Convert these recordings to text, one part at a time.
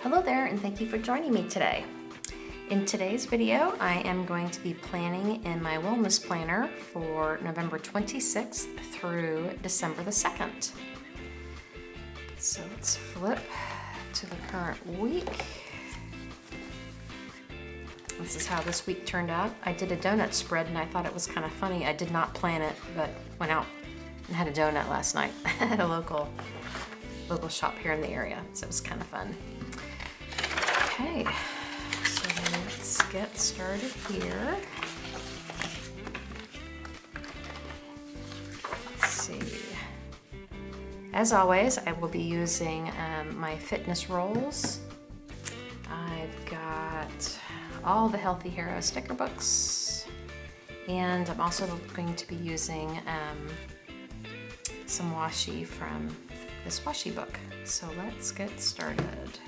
Hello there, and thank you for joining me today. In today's video, I am going to be planning in my wellness planner for November 26th through December the 2nd. So let's flip to the current week. This is how this week turned out. I did a donut spread and I thought it was kind of funny. I did not plan it, but went out and had a donut last night at a local shop here in the area. So it was kind of fun. Okay, so let's get started here. Let's see. As always, I will be using my fitness rolls. I've got all the Healthy Hero sticker books, and I'm also going to be using some washi from this washi book. So let's get started.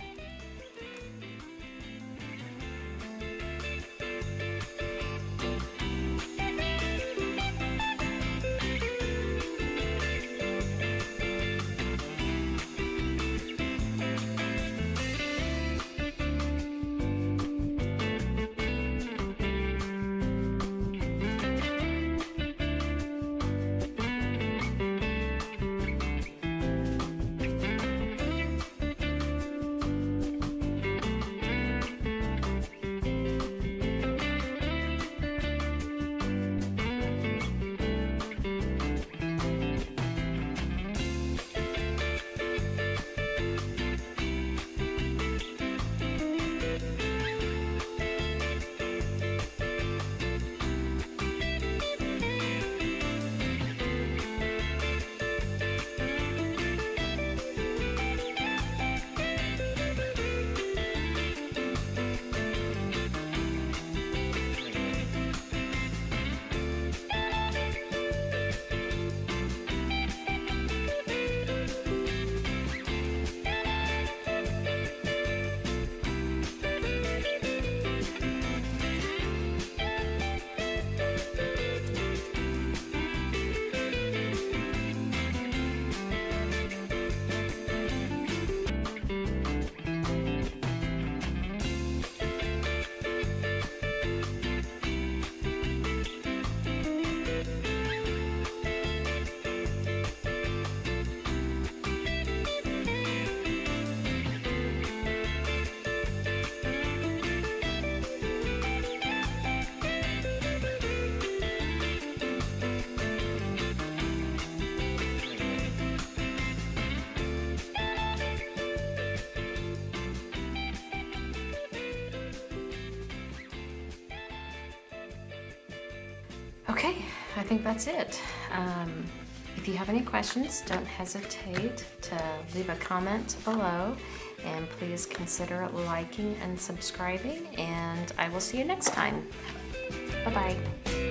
Okay, I think that's it. If you have any questions, don't hesitate to leave a comment below, and please consider liking and subscribing, and I will see you next time. Bye-bye.